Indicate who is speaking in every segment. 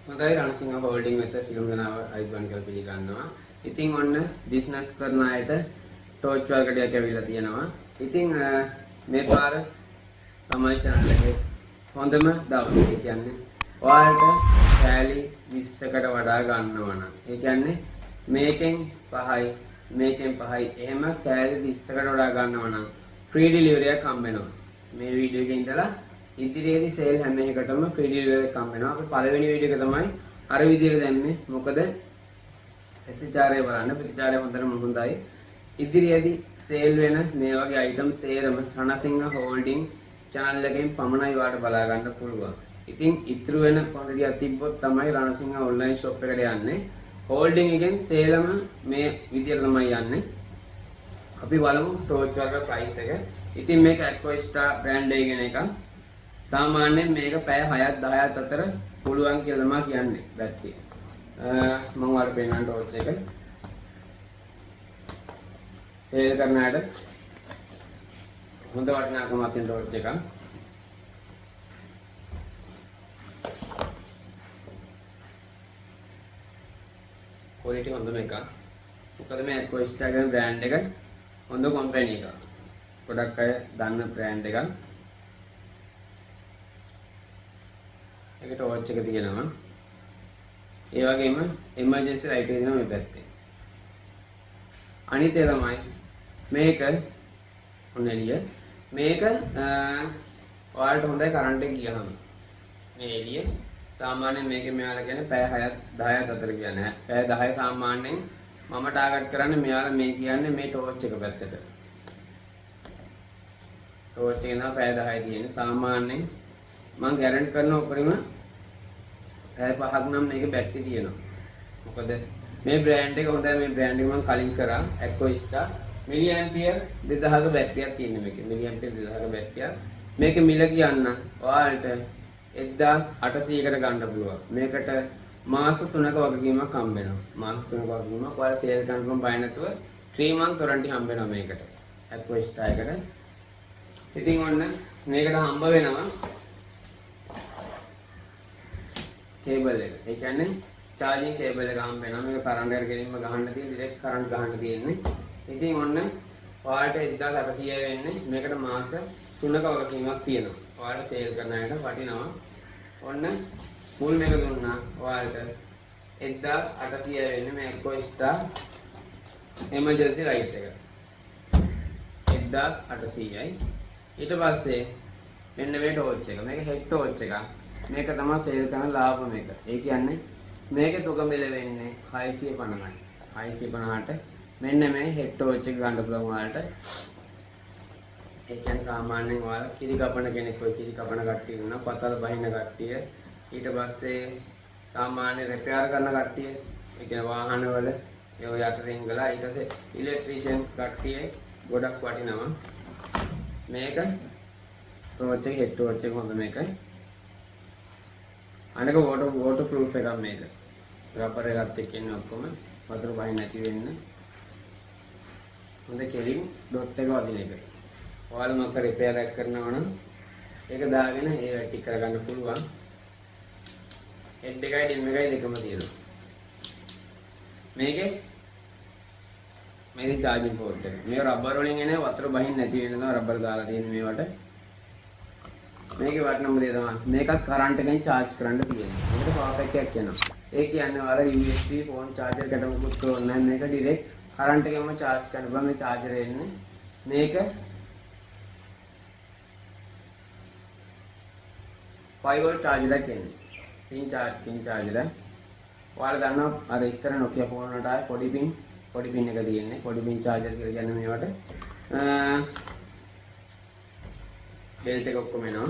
Speaker 1: හොඳයි රණසිංහ හෝල්ඩින් වෙත සිළුම් දෙනාව අයිබන් කියලා පිළිගන්නවා. ඉතින් ඔන්න බිස්නස් කරන අයට ටෝච් වර්කඩයක් ඇවිල්ලා තියෙනවා. ඉතින් මේ පාර තමයි channel එකේ හොඳම දවස. ඒ කියන්නේ ඔයාලට කෑලි 20කට වඩා ගන්නවා නම් ඒ කියන්නේ මේකෙන් 5යි එහෙම කෑලි 20කට වඩා ගන්නවා නම් ෆ්‍රී ඩෙලිවරි එකක් හම්බ වෙනවා. මේ වීඩියෝ එකේ ඉඳලා ඉදිරියේදී සේල් හැම එකටම ෆ්‍රී ඩෙලිවරි එකක් හම්බ වෙනවා. අපි පළවෙනි වීඩියෝ එක තමයි අර විදියට දැම්මේ. මොකද ප්‍රතිචාරය බලන්න ප්‍රතිචාරය හොඳටම හොඳයි. ඉදිරියේදී සේල් වෙන මේ වගේ අයිටම් සේරම රණසිංහ හෝල්ඩින් channel එකෙන් පමණයි වාට බලා ගන්න පුළුවන්. ඉතින් ඉතුරු වෙන quantity එකක් තිබ්බොත් තමයි රණසිංහ online shop එකට යන්නේ. හෝල්ඩින් එකෙන් සේලම මේ විදියට තමයි යන්නේ. අපි බලමු ටෝච් වර්කර් price එක. ඉතින් මේක Aquastar brand එකගෙන එක. සාමාන්‍යයෙන් මේක පැය 6ක් 10ක් අතර පුළුවන් කියලා තමයි කියන්නේ බැටරි. මම ඔයාලට පෙන්නන්න ටෝච් එක. සේල් කරන අයට හොඳ වටිනාකමක් තියෙන ටෝච් එකක්. quality හොඳම එකක්. මොකද මේ Aquastar කියන brand එක හොඳ කම්පැනි එකක්. ගොඩක් අය දන්න brand එකක්. ඒකට ටෝච් එක තියෙනවා. ඒ වගේම emergency light එක තියෙනවා මේ පැත්තේ. අනිත් එක තමයි මේක ඔන්න එළිය. මේක ඔයාලට හොඳයි කරන්ට් එක ගියහම. මේ එළිය සාමාන්‍යයෙන් මේකේ මෙයාලා කියන්නේ පැය 6ක් 10ක් අතර කියන්නේ. පැය 10 සාමාන්‍යයෙන් මම ටාගට් කරන්නේ මෙයාලා මේ කියන්නේ මේ ටෝච් එක පැත්තට. ටෝච් එක නම් පැය 10යි තියෙන්නේ. සාමාන්‍යයෙන් මම ගැරන්ටි කරන උපරිම පැය 5ක් නම් මේකේ බැටරි තියෙනවා. මොකද මේ බ්‍රෑන්ඩ් එක හොඳයි. මේ බ්‍රෑන්ඩ් එක මම කලින් කරා Aquastar මිලි ඇම්පියර් 2000ක බැටරියක් තියෙන මේකේ. මිලි ඇම්පියර් 2000ක බැටරියක්. මේකේ මිල කියන්න ඔයාලට 1800කට ගන්න පුළුවන්. මේකට මාස 3ක වගකීමක් හම්බ වෙනවා. මාස 3ක වගකීමක් ඔයාලා සේල් කරනකොට බය නැතුව 3 month warranty හම්බ වෙනවා මේකට. Aquastar එකට. ඉතින් ඔන්න මේකට හම්බ වෙනවා කේබල් එක. ඒ කියන්නේ charging cable එක හම්බ වෙනවා. මේක කරන්ට් එකට ගෙනින්ම ගහන්න තියෙන direct කරන්ට් ගහන්න තියෙන්නේ. ඉතින් ඔන්න ඔයාලට 1800 වෙන්නේ. මේකට මාස 3ක වගකීමක් තියෙනවා. ඔයාලට සේල් කරන අයට වටිනවා. ඔන්න මුල් මේක දුන්නා ඔයාලට 1800 වෙන්නේ මේ Aquastar emergency light එක. 1800යි. ඊට පස්සේ මෙන්න මේ ටෝච් එක. මේක හෙඩ් ටෝච් එකක්. මේක තමයි සේල් කරන ලාභම එක. ඒ කියන්නේ මේකේ තුක මිල වෙන්නේ 650යි. 650ට මෙන්න මේ හෙඩ් ටෝච් එක ගන්න පුළුවන් ඔයාලට. ඒ කියන්නේ සාමාන්‍යයෙන් ඔයාලා කිරි කපන කෙනෙක් ඔය කිරි කපන කට්ටිය ඉන්නවා. පතල් බහින කට්ටිය. ඊට පස්සේ සාමාන්‍ය රිපෙයාර් කරන කට්ටිය. ඒ කියන්නේ වාහනවල ඒ යට රින්ගලා ඊට පස්සේ ඉලෙක්ට්‍රීෂියන් කට්ටිය ගොඩක් වටිනවා. මේක ටෝච් එක හෙඩ් ටෝච් එක හොඳ මේකයි. අනක වෝටර් ප්‍රූෆ් එකක් මේක. රබර් එකත් එක්ක ඉන්නේ ඔක්කොම වතුර බහින්න නැති වෙන්න. හොඳ කෙලින් ඩොට් එක වදින එක. ඔයාලා මොකක් රිපෙයාර් එකක් කරනවා නම් ඒක දාගෙන ඒ වැටි කරගන්න පුළුවන්. හෙඩ් එකයි ඩිම් එකයි දෙකම තියෙනවා. මේකේ charging port එක. මේ රබර් වලින් එන වතුර බහින්න නැති වෙන තමයි රබර් දාලා තියෙන්නේ මේවට. මේකේ වටිනම දේ තමයි මේකත් කරන්ට් එකෙන් charge කරන්න තියෙනවා. මේකට power pack එකක් යනවා. ඒ කියන්නේ ඔයාලා USB phone charger එකට මුකුත් ඕනේ නැහැ. මේක direct කරන්ට් එකෙන්ම charge කරන්න බෑ. මේ charger එන්නේ මේක 5 volt charger එකක් එන්නේ. pin charger එක. ඔයාලා දන්නවා අර ඉස්සර Nokia phone වලට ආයේ පොඩි pin එක තියෙන්නේ. පොඩි pin charger කියලා කියන්නේ මේවට. බෙල්ට් එක ඔක්කොම එනවා.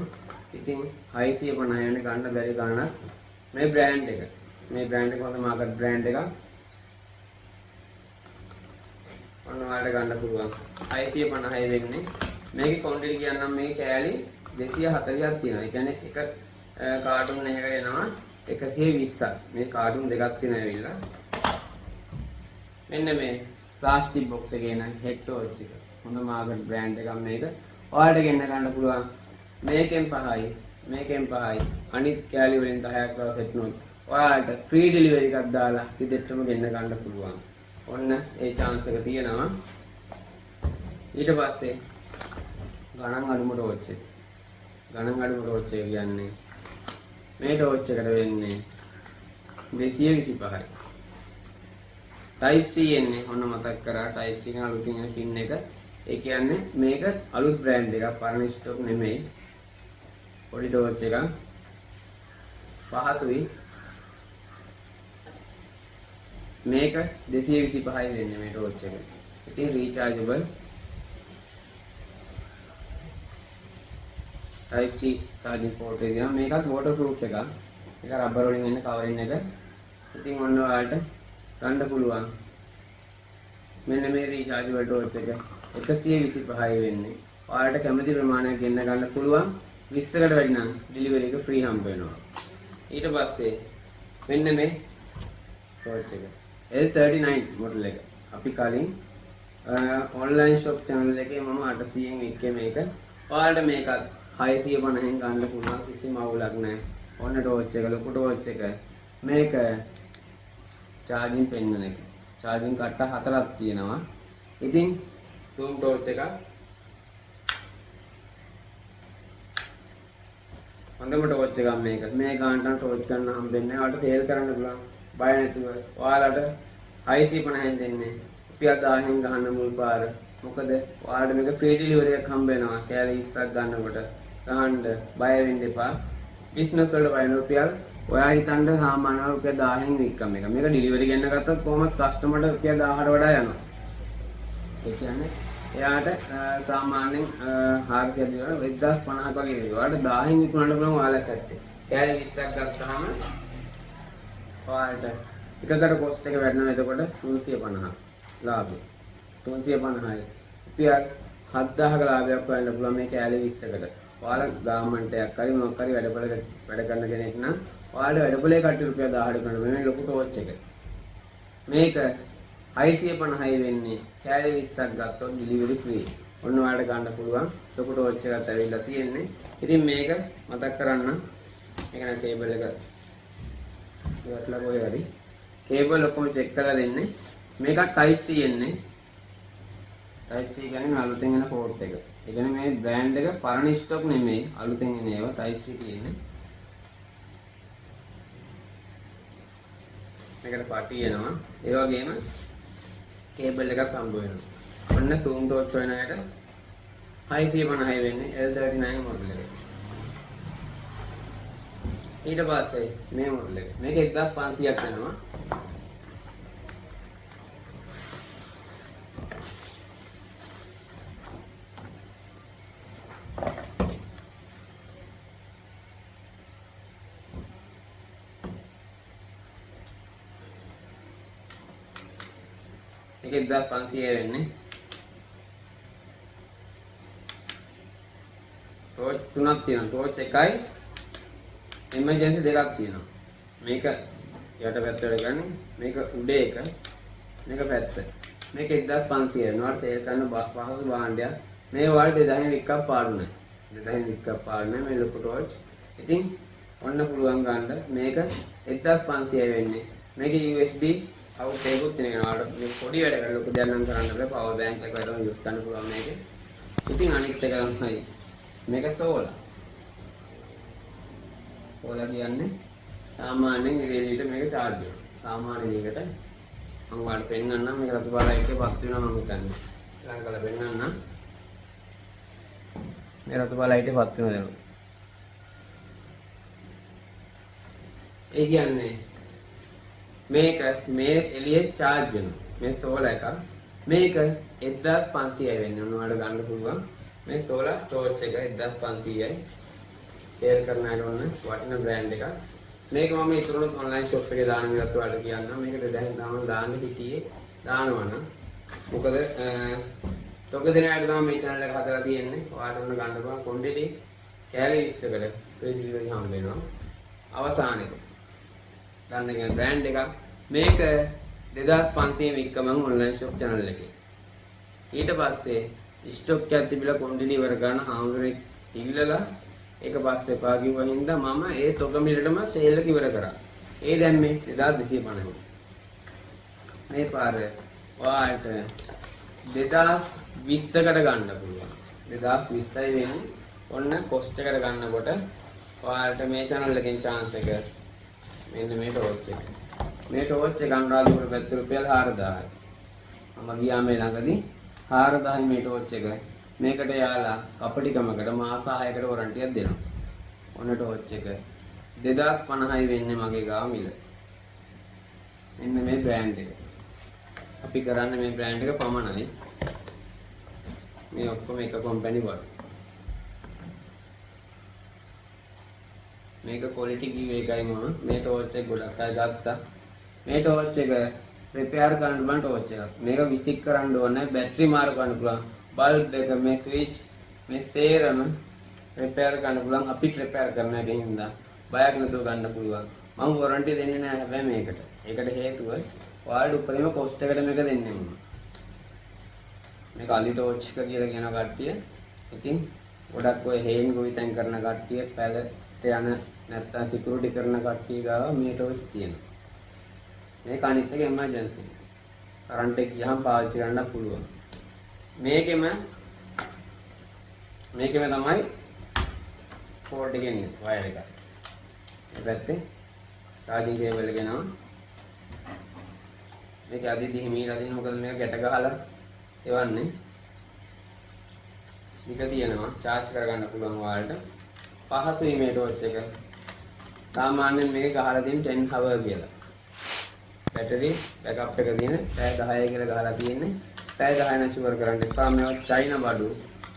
Speaker 1: ඉතින් 650 වෙන ගන්න බැරි ගාණක් මේ බ්‍රෑන්ඩ් එක. මේ බ්‍රෑන්ඩ් එක හොඳ මාකට් බ්‍රෑන්ඩ් එකක්. ඔන්න ඔයාලට ගන්න පුළුවන්. 650 වෙන්නේ. මේකේ quantity කියන්නම් මේ කෑලි 240ක් තියෙනවා. ඒ කියන්නේ එක කාටුන් එකකට එනවා 120ක්. මේ කාටුන් දෙකක් තියෙනවා ඇවිල්ලා. මෙන්න මේ ප්ලාස්ටික් බොක්ස් එකේ එන හෙඩ් ටෝච් එක. හොඳ මාකට් බ්‍රෑන්ඩ් එකක් මේක. ඔයාලට ගෙන්න ගන්න පුළුවන්. මේකෙන් 5යි, මේකෙන් 5යි. අනිත් කෑලි වලින් 10ක් වගේ සෙට් නොත් ඔයාලට ෆ්‍රී ඩෙලිවරි එකක් දාලා ගෙදරටම ගෙන්න ගන්න පුළුවන්. ඔන්න ඒ chance එක තියෙනවා. ඊට පස්සේ ගණන් අඩුම ටෝච් එක. ගණන් අඩුම ටෝච් එක කියන්නේ මේ ටෝච් එකට වෙන්නේ 225යි. Type C එන්නේ ඔන්න මතක් කරා Type C එක අලුතින් එන පින් එක. ඒ කියන්නේ මේක අලුත් බ්‍රෑන්ඩ් එකක්, පරණ ස්ටොක් නෙමෙයි. පොඩි ටෝච් එකක්. පහසුයි. මේක 225යි වෙන්නේ මේ ටෝච් එක. ඉතින් රීචාර්ජබල් Type C charging port එක දිනවා. මේකත් waterproof එකක්. ඒක රබර් වලින් එන කවරින් එක. ඉතින් ඔන්න ඔයාලට ගන්න පුළුවන්. මෙන්න මේ රීචාර්ජබල් ටෝච් එක 125යි වෙන්නේ. ඔයාලට කැමති ප්‍රමාණයක් ගෙන්න ගන්න පුළුවන්. 20කට වැඩි නම් ඩෙලිවරි එක ෆ්‍රී හම්බ වෙනවා. ඊට පස්සේ මෙන්න මේ ටෝච් එක L39 මොඩල් එක. අපි කලින් ඔන්ලයින් ෂොප් channel එකේ මම 800න් වික්කේ මේක. ඔයාලට මේකත් 650න් ගන්න පුළුවන්, කිසිම අවුලක් නැහැ. ඔන්න ටෝච් එක, ලොකු ටෝච් එක. මේක charging පෙන්නන එක. charging කට්ට 4ක් තියෙනවා. ඉතින් zoom ටෝච් එක හොඳම ටෝච් එකක් මේක. මේ ගානට ටෝච් ගන්න හම්බෙන්නේ නැහැ. ඔයාලට සේල් කරන්න පුළුවන්. බය නැතුව. ඔයාලට 650න් දෙන්නේ. රුපියල් 1000න් ගහන්න මුල් පාර. මොකද ඔයාලට මේක ෆ්‍රී ඩෙලිවරි එකක් හම්බ වෙනවා. කෑලි 20ක් ගන්නකොට ගහන්න බය වෙන්න එපා. බිස්නස් වලට වයින් රුපියල් ඔයා හිතන්න සාමාන්‍යව රුපියල් 1000න් වික්කම එක. මේක ඩෙලිවරි ගන්න ගත්තොත් කොහොමද කස්ටමර්ට රුපියල් 1000ට වඩා යනවා. ඒ කියන්නේ එයාට සාමාන්‍යයෙන් 400 දිනවල 1050ක් වගේ වෙනවා. ඔයාලට 1000න් විකුණන්න පුළුවන් ඔයාලට ඇත්තේ. කෑලි 20ක් ගත්තාම ඔයාලට එකකට කොස්ට් එක වැඩනවා. එතකොට 350ක් ලාභය. 350යි. රුපියල් 7000ක ලාභයක් හොයන්න පුළුවන් මේ කෑලි 20කට. ඔයාලා ගාමන්ට් එකක් හරි මොකක් හරි වැඩ කරන කෙනෙක් නම් ඔයාලට වැඩපොලේ කට්ටිය රුපියල් 1000ට කරන මේ ලොකු ටෝච් එක. මේක 650යි වෙන්නේ. කෑලි 20ක් ගත්තොත් ඩෙලිවරි ෆ්‍රී. ඔන්න ඔයාලට ගන්න පුළුවන් ලොකු ටෝච් එකක් ඇවිල්ලා තියෙන්නේ. ඉතින් මේක මතක් කරන්න. මේක නම් කේබල් එක ඉවත්ලා කොහෙ හරි. කේබල් ඔක්කොම චෙක් කරලා දෙන්නේ. මේක Type C එන්නේ. Type C කියන්නේ මේ අලුතෙන් එන පෝට් එක. ඒ කියන්නේ මේ බ්‍රෑන්ඩ් එක පරණ ස්ටොක් නෙමෙයි. අලුතෙන් එන ඒවා Type C තියෙන්නේ. මේකට පාටි එනවා. ඒ වගේම කේබල් එකක් හම්බ වෙනවා. ඔන්න zoom torch වෙන එකට 650යි වෙන්නේ L39 මොඩල් එක. ඊට පස්සේ මේ මොඩල් එක. මේක 1500ක් වෙනවා. ඒක 1500 වෙන්නේ. ටෝච් තුනක් තියෙනවා. ටෝච් එකයි එමර්ජන්සි දෙකක් තියෙනවා. මේක යට පැත්තට ගන්න. මේක උඩ එක. මේක පැත්ත. මේක 1500 වෙනවා. සේල් කරන පහසු භාණ්ඩයක්. මේ වලට 2000 වික්කක් පාඩු නැහැ. 2000 වික්කක් පාඩු නැහැ මේ ලොකු ටෝච්. ඉතින් ඔන්න පුළුවන් ගන්න. මේක 1500 වෙන්නේ. මේක USB අවුට් එකකුත් තියෙනවා. මේ පොඩි වැඩ කරලා ලොකු දෙයක් නම් කරන්න බෑ. පවර් බැංක් එක වලම යූස් කරන්න පුළුවන් මේකේ. ඉතින් අනිත් එක තමයි මේක සෝලා. සෝලා කියන්නේ සාමාන්‍යයෙන් ඉරේලීට මේක charge වෙනවා. සාමාන්‍ය දෙයකට මම ඔයාලට පෙන්නන්නම්. මේක රතු පාරයි එකේ පත් වෙනවා මම හිතන්නේ. ලංකල පෙන්නන්නම්. මේ රතු පාර ලයිටේ පත් වෙනවා දැන්. ඒ කියන්නේ මේක මේ එළියේ charge වෙනවා. මේ සෝලා එක. මේක 1500යි වෙන්නේ. ඔයාලට ගන්න පුළුවන්. මේ සෝලා ටෝච් එක 1500යි. සේල් කරන අය ඔන්න වටින බ්‍රෑන්ඩ් එකක්. මේක මම ඉතුරුනොත් ඔන්ලයින් ෂොප් එකේ දාන්න විතරක් ඔයාලට කියන්නම්. මේක 2000 දාන්න දාන්න හිටියේ දානවනම්. මොකද තොග දිනයට තමයි මේ channel එක හදලා තියෙන්නේ. ඔයාලට ඔන්න ගන්න පුළුවන් quantity කෑලි 20කට ෆ්‍රී ඩෙලිවරි හම්බ වෙනවා. අවසාන එක. ගන්න කියන බ්‍රෑන්ඩ් එකක්. මේක 2500 වික්කම ඔන්ලයින් ෂොප් channel එකේ. ඊට පස්සේ ස්ටොක් එකක් තිබිලා quantity ඉවර ගන්න හාමුදුරේ ඉවිලලා ඒක පස්සේ පා කිව්වා හින්දා මම ඒ තොග මිලටම සේල් එක ඉවර කරා. ඒ දැන් මේ 2250. මේ පාර ඔයාලට 2020කට ගන්න පුළුවන්. 2020යි වෙන්නේ. ඔන්න කොස්ට් එකට ගන්නකොට ඔයාලට මේ channel එකෙන් chance එක මෙන්න මේ ටෝච් එක. මේ ටෝච් එක අනුරාධපුර පැත්තට රුපියල් 4000යි. මම ගියා මේ ළඟදී 4000යි මේ ටෝච් එක. මේකට යාලා කපටිකමකට මාස 6කට වොරන්ටියක් දෙනවා. ඔන්න ටෝච් එක 2050යි වෙන්නේ මගේ ගාව මිල. මෙන්න මේ බ්‍රෑන්ඩ් එක. අපි කරන්නේ මේ බ්‍රෑන්ඩ් එක පමණයි. මේ ඔක්කොම එක කම්පැනි වල. මේක ක්වොලිටි කිව්වේ එකයි මම. මේ ටෝච් එක ගොඩක් අය ගත්තා. මේ ටෝච් එක රිපෙයාර් කරන්න බෑ ටෝච් එකක්. මේක විසික් කරන්න ඕනේ, බැටරි මාරු කරන්න පුළුවන්. බල්බ් එක, මේ ස්විච්, මේ සේරම රිපෙයාර් කරන්න පුළුවන්. අපිට රිපෙයාර් කරන්න එකෙන් හින්දා බයක් නැතුව ගන්න පුළුවන්. මම වොරන්ටි දෙන්නේ නැහැ හැබැයි මේකට. ඒකට හේතුව ඔයාලට උපරිම කොස්ට් එකට මේක දෙන්නේ මම. මේක අලි ටෝච් එක කියලා කියන කට්ටිය. ඉතින් ගොඩක් ඔය හේන් ගොවිතැන් කරන කට්ටිය, පැලට යන නැත්තම් සිකියුරිටි කරන කට්ටිය ගාව මේ ටෝච් තියෙනවා. මේක අනිත් එක එමර්ජන්සි. කරන්ට් එක ගියහම පාවිච්චි කරන්න පුළුවන්. මේකෙම තමයි පෝට් එකේ ඉන්නේ වයර් එක. මේ පැත්තේ charging cable එක යනවා. මේක අදිදි හිමීර අදින්න මොකද මේක ගැට ගහලා එවන්නේ. මේක තියෙනවා charge කරගන්න පුළුවන් ඔයාලට. පහසුයි මේ ටෝච් එක. සාමාන්‍යයෙන් මේක ගහලා තියෙන 10 hour කියලා. බැටරි බෑකප් එක දින පැය 10යි කියලා ගහලා තියෙන්නේ. පැය 10 නම් ෂුවර් කරන්න එපා. මේවා චයිනා බඩු.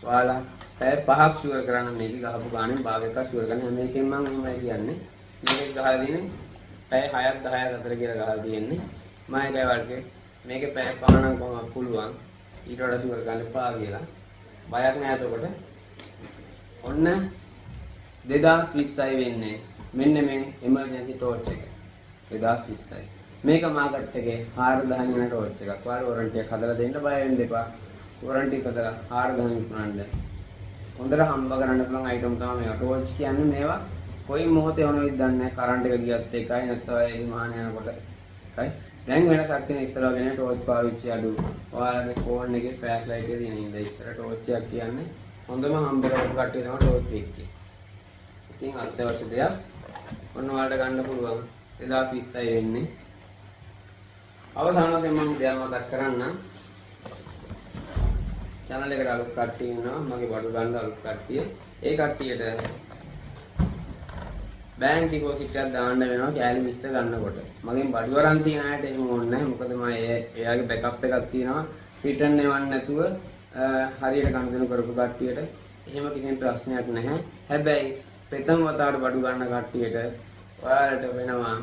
Speaker 1: ඔයාලා පැය 5ක් ෂුවර් කරන්න මේක ගහපු ගානේ භාග එකක් ෂුවර් කරන්න. හැම එකෙන් මම එහෙමයි කියන්නේ. මේක ගහලා තියෙන්නේ පැය 6ක් 10ක් අතර කියලා ගහලා තියෙන්නේ. මම ඒකයි වල්කේ මේකේ පැය 5 නම් කොහොමද පුළුවන්. ඊට වඩා ෂුවර් කරන්න එපා කියලා. බයක් නෑ එතකොට. ඔන්න 2020යි වෙන්නේ. මෙන්න මේ එමර්ජන්සි ටෝච් එක. 2020යි. මේක මාකට් එකේ 4000 යන ටෝච් එකක්. ඔයාලා වොරන්ටි එකක් හදලා දෙන්න බය වෙන්න එපා. වොරන්ටි එක හදලා 4000 විකුණන්න. හොඳට හම්බ කරන්න පුළුවන් අයිටම් තමයි මේවා. ටෝච් කියන්නේ මේවා කොයි මොහොතේ වුණත් දන්නේ නැහැ. කරන්ට් එක ගියත් එකයි නැත්නම් එලි මහාන යනකොට එකයි. දැන් වෙනසක් තියෙන ඉස්සරහ ගෙන ටෝච් පාවිච්චි අඩු. ඔයාලගේ ෆෝන් එකේ ෆ්ලෑෂ් ලයිට් එක තියෙන ඉඳ ඉස්සර ටෝච් එකක් කියන්නේ හොඳම හම්බ කරපු කට්ටිය තමයි ටෝච් එකේ. ඉතින් අත්‍යවශ්‍ය දෙයක් ඔන්න ඔයාලට ගන්න පුළුවන් 2020යි වෙන්නේ. අවසාන වශයෙන් මම දෙයක් මතක් කරන්නම්. channel එකට අලුත් කට්ටිය ඉන්නවා. මගේ බඩු ගන්න අලුත් කට්ටිය. ඒ කට්ටියට බැංක් ඩිපොසිට් එකක් දාන්න වෙනවා කෑලි 20 ගන්නකොට. මගෙන් බඩු වරන් තියන අයට එහෙම ඕනේ නැහැ. මොකද මම එයාගේ බෑකප් එකක් තියෙනවා. රිටර්න් එවන්න නැතුව හරියට කන්දෙනු කරපු කට්ටියට එහෙම කිසිම ප්‍රශ්නයක් නැහැ. හැබැයි ප්‍රථම වතාවට බඩු ගන්න කට්ටියට ඔයාලට වෙනවා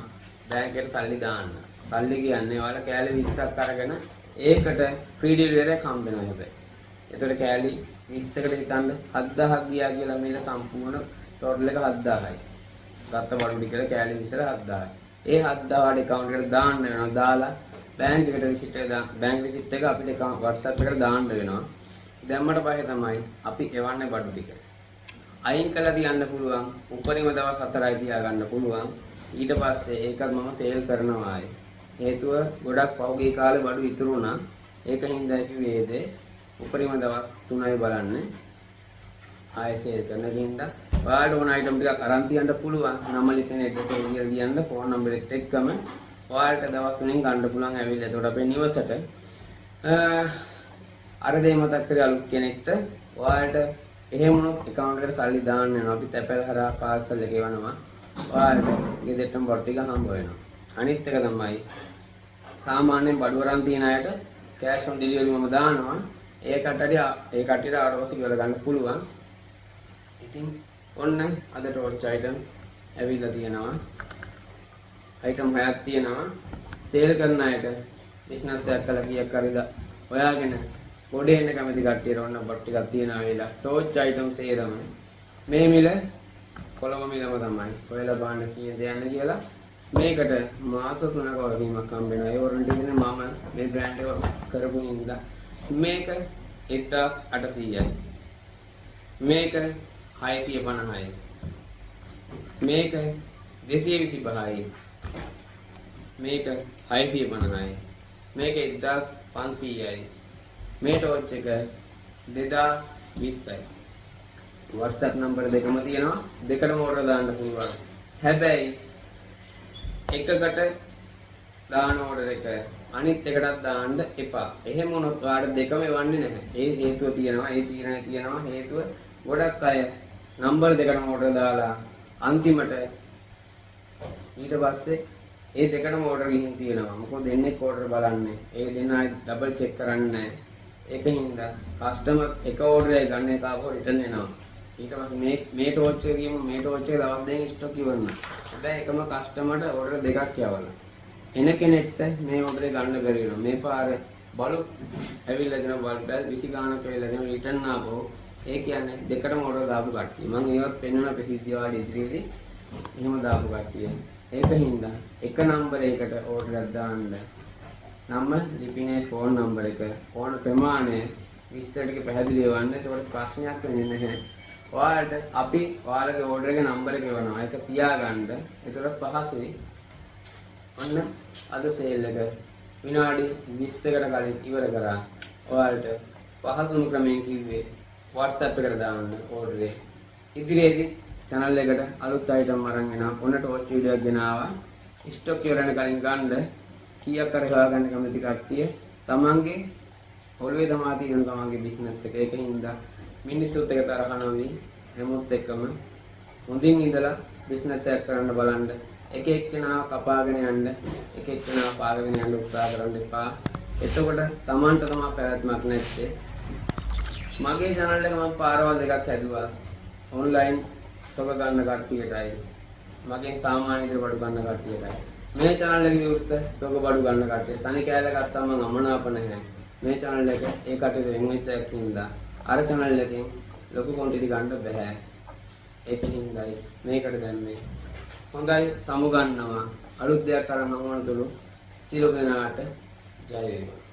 Speaker 1: බැංකුවට සල්ලි දාන්න. සල්ලි කියන්නේ ඔයාලා කෑලි 20ක් අරගෙන ඒකට ෆ්‍රී ඩෙලිවරි එකක් හම්බ වෙනවා හැබැයි. ඒතකොට කෑලි 20කට හිතන්න 7000ක් ගියා කියලා මේක සම්පූර්ණ ටෝටල් එක 7000යි. ගත්ත බඩු ටික කෑලි 20ට 7000යි. ඒ 7000ට account එකට දාන්න වෙනවා. දාලා බැංක් එකට විසිට් එක බැංක් විසිට් එක අපිට WhatsApp එකට දාන්න වෙනවා. දැම්මට පස්සේ තමයි අපි එවන්නේ බඩු ටික. අයින් කළා තියන්න පුළුවන්. උපරිම දවස් 4යි තියාගන්න පුළුවන්. ඊට පස්සේ ඒකත් මම සේල් කරනවා ආයේ. හේතුව ගොඩක් පහුගිය කාලේ බඩු ඉතුරු වුණා. ඒක හින්දා කිව්වේද උපරිම දවස් 3යි බලන්න. ආයේ සේල් කරන හින්දා ඔයාලට ඕන අයිටම් ටිකක් අරන් තියන්න පුළුවන්. නම ලියන ඇඩ්‍රස් එක කියලා කියන්න ෆෝන් නම්බර් එකත් එක්කම ඔයාලට දවස් 3කින් ගන්න පුළුවන් ඇවිල්ලා. එතකොට අපේ නිවසට අර දේ මතක් කරේ අලුත් කෙනෙක්ට ඔයාලට එහෙම වුණොත් account එකට සල්ලි දාන්න වෙනවා. අපි තැපැල් හරහා පාර්සල් එක එවනවා. ඔයාලට ගෙදරටම බඩු ටික හම්බ වෙනවා. අනිත් එක තමයි සාමාන්‍යයෙන් බඩු වරන් තියන අයට cash on delivery මම දානවා. ඒ කට්ටියට ආරෝසි කියලා ගන්න පුළුවන්. ඉතින් ඔන්න අද ටෝච් item ඇවිල්ලා තියෙනවා. item 6ක් තියෙනවා. සේල් කරන අයට බිස්නස් එකක් කළා කීයක් හරිද හොයාගෙන පොඩි එන්න කැමති කට්ටියට ඔන්න බොට් ටිකක් තියෙනවා වෙලා. ටෝච් item සේරම මේ මිල කොළඹ මිලම තමයි. ඔයාලා බලන්න කීයද යන්නේ කියලා. මේකට මාස 3ක වගකීමක් හම්බ වෙනවා. ඒ වොරන්ටි දෙන්නේ මම මේ බ්‍රෑන්ඩ් එක කරපු හින්දා. මේක 1800යි. මේක 650යි. මේක 225යි. මේක 650යි. මේක 1500යි. මේ ටෝච් එක 2020යි. WhatsApp නම්බර දෙකම තියෙනවා. දෙකටම ඕඩර් දාන්න පුළුවන්. හැබැයි එකකට දාන ඕඩර් එක අනිත් එකටත් දාන්න එපා. එහෙම වුණොත් ඔයාලට දෙකම එවන්නේ නැහැ. ඒ හේතුව තියෙනවා. ඒ තීරණය තියෙනවා. හේතුව ගොඩක් අය නම්බර දෙකටම ඕඩර් දාලා අන්තිමට ඊට පස්සේ ඒ දෙකටම ඕඩර් ගිහින් තියෙනවා. මොකද දෙන්නේ ඕඩර් බලන්නේ. ඒ දෙන්නා ඩබල් චෙක් කරන්නේ නැහැ. ඒකින්ද කස්ටමර් එක ඕඩර් එක ගන්න එක ආපහු රිටර්න් එනවා. ඊට පස්සේ මේ ටෝච් එක ගියම මේ ටෝච් එක දවස් දෙකකින් ස්ටොක් ඉවරන. හැබැයි එකම කස්ටමර්ට ඕඩර් දෙකක් යවලා. එන කෙනෙක්ට මේ ඕඩර් එක ගන්න බැරි වෙනවා. මේ පාර බලු ඇවිල්ලා දෙන බල්බ් 20 ගානක් ඇවිල්ලා දෙන රිටර්න් ආපහු ඒ කියන්නේ දෙකටම ඕඩර් දාපු කට්ටිය. මම ඒවත් පෙන්වන ප්‍රසිද්ධිය වාඩි ඉදිරියේදී එහෙම දාපු කට්ටිය. ඒකින්ද එක නම්බර එකකට ඕඩර් එකක් දාන්න නම් ලිපිනේ ෆෝන් නම්බර එක ඕන ප්‍රමාණය විස්තර ටික පැහැදිලිව වන්න. ඒකට ප්‍රශ්නයක් වෙන්නේ නැහැ. ඔයාලට අපි ඔයාලගේ ඕඩර් එකේ නම්බර එක එවනවා. ඒක තියාගන්න. ඒකට පහසුයි. ඔන්න අද සේල් එක විනාඩි 20කට කලින් ඉවර කරා. ඔයාලට පහසුම ක්‍රමයෙන් කිව්වේ WhatsApp එකට දාන්න ඕඩර් එක. ඉදිරියේදී channel එකට අලුත් item අරන් එනවා. ඔන්න ටෝච් වීඩියෝ එකක් ගෙනාවා. ස්ටොක් ඉවරන කලින් ගන්න කීයක් කර හොයාගන්න කැමති කට්ටිය තමන්ගේ ඔළුවේ තමා තියෙන තමන්ගේ බිස්නස් එක. ඒකින්ද මිනිස්සුත් එක තරහ නොවි හැමොත් එක්කම හොඳින් ඉඳලා බිස්නස් එකක් කරන්න බලන්න. එක එක්කෙනා කපාගෙන යන්න, එක එක්කෙනා පාගගෙන යන්න උත්සාහ කරන්න එපා. එතකොට තමන්ට තමා පැවැත්මක් නැත්තේ. මගේ channel එක මම පාරවල් දෙකක් හැදුවා. online තොග ගන්න කට්ටියටයි. මගෙන් සාමාන්‍ය විදිහට බඩු ගන්න කට්ටියටයි. මේ channel එකේ විවෘත තොග බඩු ගන්න කට්ටිය. තනි කෑල්ල ගත්තාම මම අමනාප නැහැ. මේ channel එක ඒ කට්ටියට වෙන් වෙච්ච එකක් හින්දා අර channel එකෙන් ලොකු quantity ගන්න බෑ. ඒකින්දයි මේකට දැම්මේ. හොඳයි සමු ගන්නවා. අලුත් දෙයක් කරන්න ඕන තුරු සියලු දෙනාට ජය වේවා.